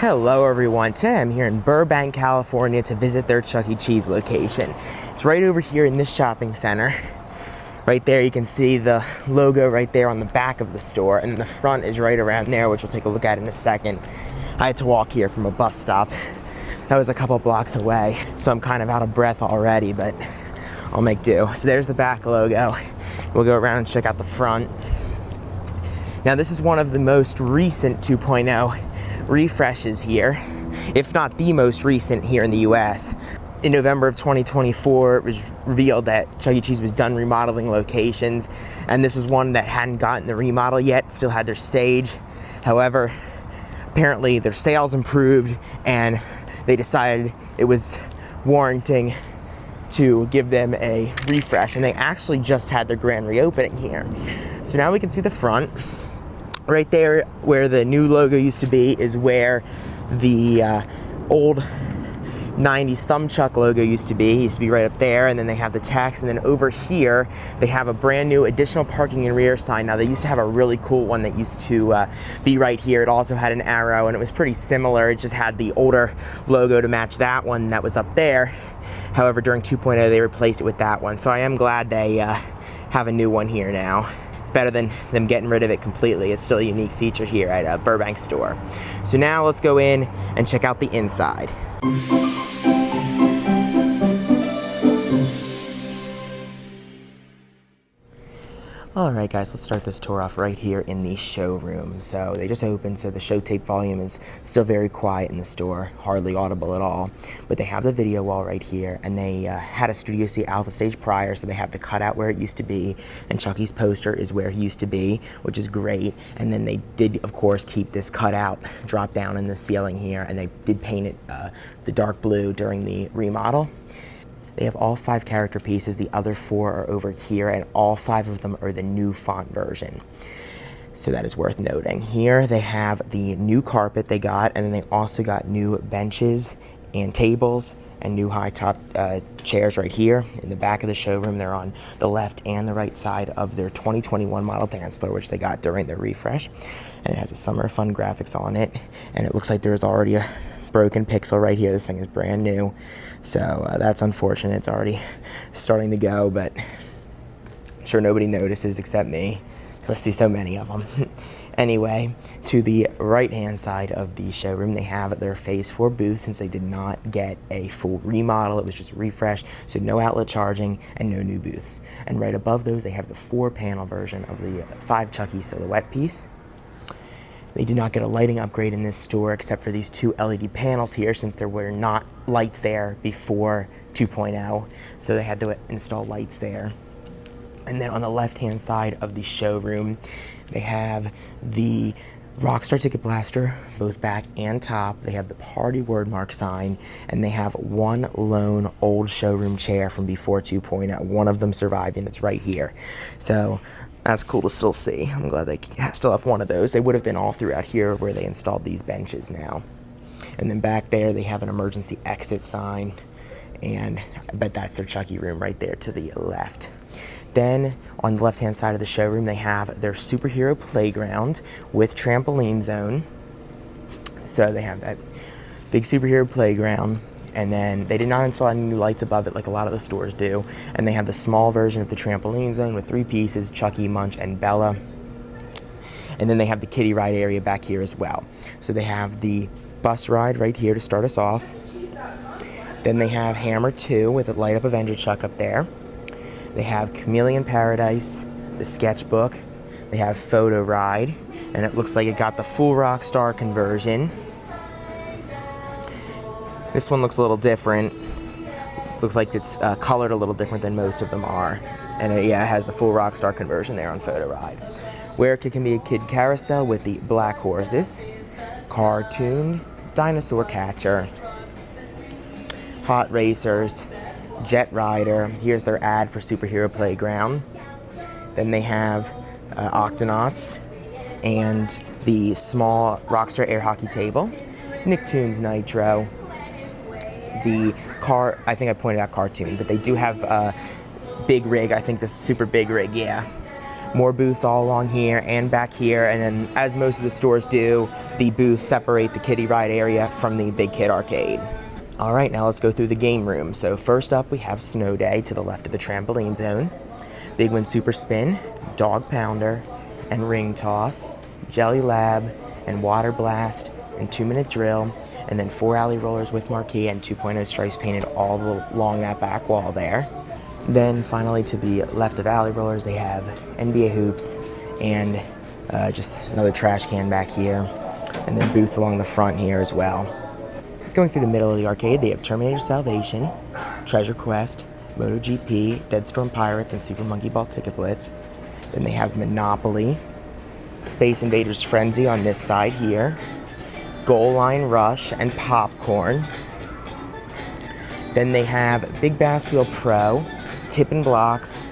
Hello everyone, today I'm here in Burbank, California to visit their Chuck E. Cheese location. It's right over here in this shopping center. Right there you can see the logo right there on the back of the store, and the front is right around there, which we'll take a look at in a second. I had to walk here from a bus stop that was a couple blocks away, so I'm kind of out of breath already, but I'll make do. So there's the back logo. We'll go around and check out the front. Now this is one of the most recent 2.0 refreshes here, if not the most recent here in the US. In November of 2024, it was revealed that Chuck E. Cheese was done remodeling locations, and this was one that hadn't gotten the remodel yet, still had their stage. However, apparently their sales improved and they decided it was warranting to give them a refresh, and they actually just had their grand reopening here. So now we can see the front. Right there where the new logo used to be is where the old 90s Thumb Chuck logo used to be. It used to be right up there, and then they have the text, and then over here they have a brand new additional parking and rear sign. Now they used to have a really cool one that used to be right here. It also had an arrow, and it was pretty similar. It just had the older logo to match that one that was up there. However, during 2.0 they replaced it with that one, so I am glad they have a new one here now. Better than them getting rid of it completely. It's still a unique feature here at a Burbank store. So now let's go in and check out the inside. Alright guys, let's start this tour off right here in the showroom. So they just opened, so the show tape volume is still very quiet in the store, hardly audible at all. But they have the video wall right here, and they had a Studio C alpha stage prior, so they have the cutout where it used to be, and Chucky's poster is where he used to be, which is great. And then they did, of course, keep this cutout drop down in the ceiling here, and they did paint it the dark blue during the remodel. They have all 5 character pieces. The other 4 are over here, and all 5 of them are the new font version. So that is worth noting. Here they have the new carpet they got, and then they also got new benches and tables and new high top chairs right here in the back of the showroom. They're on the left and the right side of their 2021 model dance floor, which they got during their refresh. And it has a Summer Fun graphics on it, and it looks like there's already a broken pixel right here. This thing is brand new, so that's unfortunate. It's already starting to go, but I'm sure nobody notices except me, because I see so many of them. Anyway, to the right hand side of the showroom, they have their phase 4 booth, since they did not get a full remodel. It was just a refresh, so no outlet charging and no new booths. And right above those they have the 4-panel version of the 5 Chucky silhouette piece. They did not get a lighting upgrade in this store except for these 2 LED panels here, since there were not lights there before 2.0, so they had to install lights there. And then on the left hand side of the showroom they have the Rockstar Ticket Blaster, both back and top. They have the Party Wordmark sign, and they have one lone old showroom chair from before 2.0. One of them survived, and it's right here. So that's cool to still see. I'm glad they still have one of those. They would have been all throughout here where they installed these benches now. And then back there they have an emergency exit sign, and I bet that's their Chucky room right there to the left. Then on the left hand side of the showroom they have their superhero playground with trampoline zone. So they have that big superhero playground, and then they did not install any new lights above it like a lot of the stores do. And they have the small version of the trampoline zone with 3 pieces, Chucky, Munch, and Bella. And then they have the kiddie ride area back here as well. So they have the bus ride right here to start us off. Then they have Hammer 2 with a light up Avenger Chuck up there. They have Chameleon Paradise, the sketchbook. They have Photo Ride, and it looks like it got the full Rockstar conversion. This one looks a little different. Looks like it's colored a little different than most of them are. And it has the full Rockstar conversion there on Photo Ride. Where it can be a kid carousel with the black horses, cartoon, dinosaur catcher, hot racers, Jet Rider. Here's their ad for Superhero Playground. Then they have Octonauts and the small Rockstar air hockey table, Nicktoons Nitro, the car, I think I pointed out cartoon, but they do have Big Rig, I think this is Super Big Rig, yeah. More booths all along here and back here, and then as most of the stores do, the booths separate the kiddie ride area from the big kid arcade. Alright, now let's go through the game room. So first up we have Snow Day to the left of the trampoline zone, Big Win Super Spin, Dog Pounder, and Ring Toss, Jelly Lab, and Water Blast, and 2-minute drill, and then 4 alley rollers with marquee and 2.0 stripes painted all along that back wall there. Then finally to the left of alley rollers they have NBA hoops and just another trash can back here, and then booths along the front here as well. Going through the middle of the arcade they have Terminator Salvation, Treasure Quest, MotoGP, Dead Storm Pirates, and Super Monkey Ball Ticket Blitz. Then they have Monopoly, Space Invaders Frenzy on this side here, Goal Line Rush, and Popcorn. Then they have Big Bass Wheel Pro, Tippin' Blocks,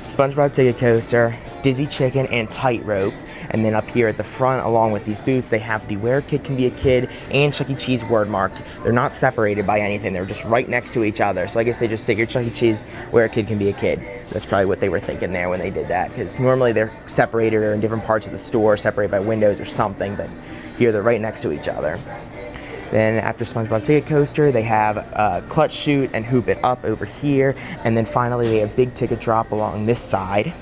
SpongeBob Ticket Coaster, Dizzy Chicken, and Tightrope. And then up here at the front, along with these booths, they have the Where a Kid Can Be a Kid and Chuck E. Cheese word mark. They're not separated by anything. They're just right next to each other. So I guess they just figured Chuck E. Cheese, Where a Kid Can Be a Kid. That's probably what they were thinking there when they did that, because normally they're separated or in different parts of the store, separated by windows or something, but here they're right next to each other. Then after SpongeBob Ticket Coaster, they have Clutch Shoot and Hoop It Up over here. And then finally, they have Big Ticket Drop along this side.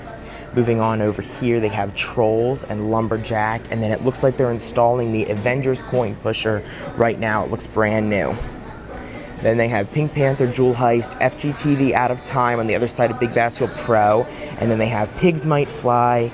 Moving on over here, they have Trolls and Lumberjack. And then it looks like they're installing the Avengers Coin Pusher right now. It looks brand new. Then they have Pink Panther, Jewel Heist, FGTV Out of Time on the other side of Big Bass Wheel Pro. And then they have Pigs Might Fly,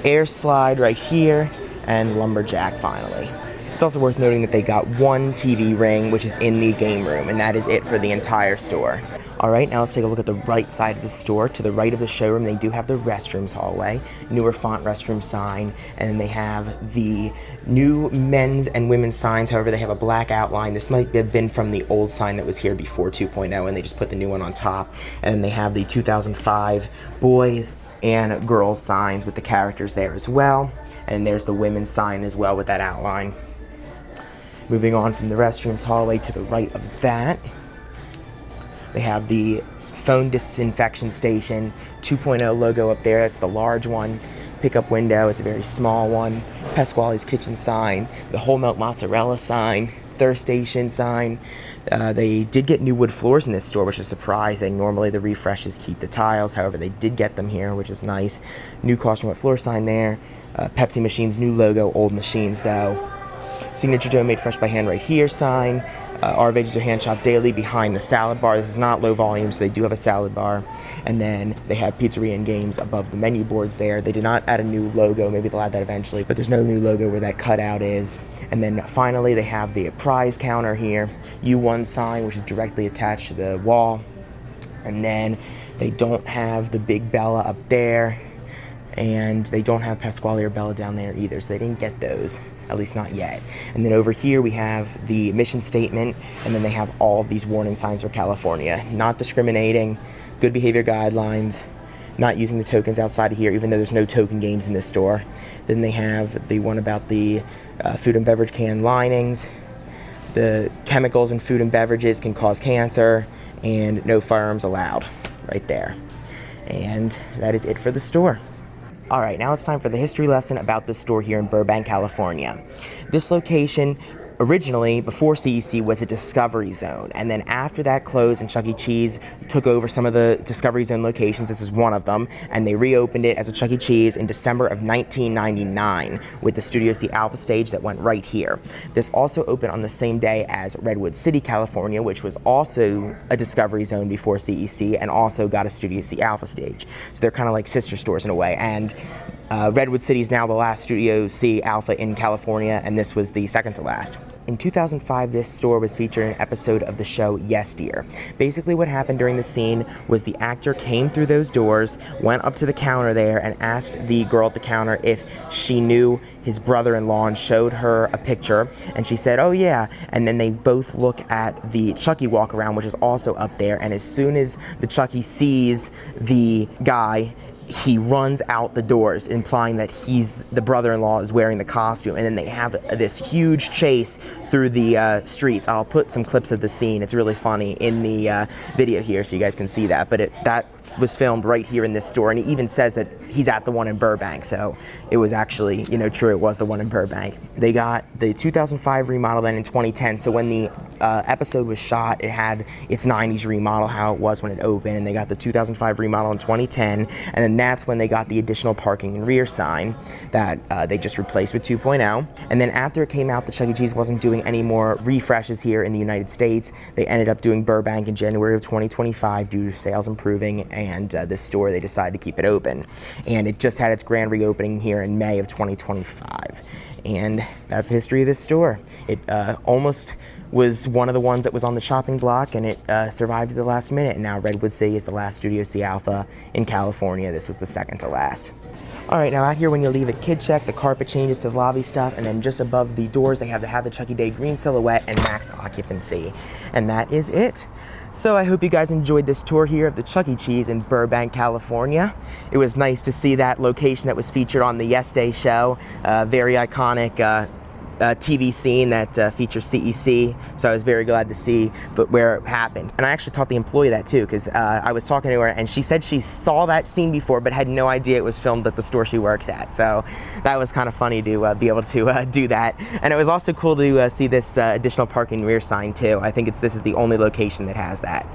Air Slide right here, and Lumberjack finally. It's also worth noting that they got one TV ring, which is in the game room, and that is it for the entire store. Alright, now let's take a look at the right side of the store. To the right of the showroom, they do have the restrooms hallway, newer font restroom sign, and then they have the new men's and women's signs. However, they have a black outline. This might have been from the old sign that was here before 2.0, and they just put the new one on top. And then they have the 2005 boys and girls signs with the characters there as well. And there's the women's sign as well with that outline. Moving on from the restrooms hallway to the right of that, they have the phone disinfection station 2.0 logo up there. That's the large one. Pickup window, it's a very small one. Pasquale's Kitchen sign, the Whole Milk Mozzarella sign, Thirst Station sign. They did get new wood floors in this store, which is surprising. Normally the refreshes keep the tiles, however they did get them here, which is nice. New Caution Wet Floor sign there. Pepsi Machine's new logo, old machines though. Signature Dough Made Fresh by Hand right here sign. Our veggies are hand chopped daily behind the salad bar. This is not low volume, so they do have a salad bar. And then they have Pizzeria and Games above the menu boards there. They did not add a new logo. Maybe they'll add that eventually, but there's no new logo where that cutout is. And then finally, they have the prize counter here. U1 sign, which is directly attached to the wall. And then they don't have the Big Bella up there. And they don't have Pasquale or Bella down there either, so they didn't get those, at least not yet. And then over here we have the mission statement, and then they have all of these warning signs for California. Not discriminating, good behavior guidelines, not using the tokens outside of here, even though there's no token games in this store. Then they have the one about the food and beverage can linings, the chemicals in food and beverages can cause cancer, and no firearms allowed, right there. And that is it for the store. Alright, now it's time for the history lesson about this store here in Burbank, California. This location, originally, before CEC, was a Discovery Zone, and then after that closed and Chuck E. Cheese took over some of the Discovery Zone locations, this is one of them, and they reopened it as a Chuck E. Cheese in December of 1999 with the Studio C Alpha stage that went right here. This also opened on the same day as Redwood City, California, which was also a Discovery Zone before CEC and also got a Studio C Alpha stage. So they're kind of like sister stores in a way, and Redwood City is now the last Studio C Alpha in California, and this was the second to last. In 2005, this store was featured in an episode of the show Yes Dear. Basically what happened during the scene was the actor came through those doors, went up to the counter there, and asked the girl at the counter if she knew his brother-in-law and showed her a picture, and she said, oh yeah, and then they both look at the Chucky walk-around, which is also up there, and as soon as the Chucky sees the guy, he runs out the doors, implying that the brother-in-law is wearing the costume, and then they have this huge chase through the streets. I'll put some clips of the scene. It's really funny in the video here, so you guys can see that. But that was filmed right here in this store, and he even says that he's at the one in Burbank, so it was actually, true. It was the one in Burbank. They got the 2005 remodel then in 2010. So when the episode was shot, it had its 90s remodel, how it was when it opened, and they got the 2005 remodel in 2010, and then that's when they got the additional parking and rear sign that they just replaced with 2.0. And then after it came out, the Chuck E. Cheese wasn't doing any more refreshes here in the United States. They ended up doing Burbank in January of 2025 due to sales improving, and this store, they decided to keep it open. And it just had its grand reopening here in May of 2025. And that's the history of this store. It almost was one of the ones that was on the shopping block, and it survived to the last minute. And now Redwood City is the last Studio C Alpha in California. This was the second to last. Alright, now out here when you leave at Kid Check, the carpet changes to the lobby stuff, and then just above the doors they have the Chuck E. Day green silhouette and max occupancy. And that is it. So I hope you guys enjoyed this tour here of the Chuck E. Cheese in Burbank, California. It was nice to see that location that was featured on the Yes Day show. Very iconic TV scene that features CEC, so I was very glad to see where it happened. And I actually taught the employee that too, because I was talking to her and she said she saw that scene before but had no idea it was filmed at the store she works at. So that was kind of funny to be able to do that. And it was also cool to see this additional parking rear sign too. I think this is the only location that has that.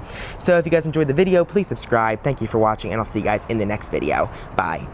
So if you guys enjoyed the video, please subscribe. Thank you for watching, and I'll see you guys in the next video. Bye.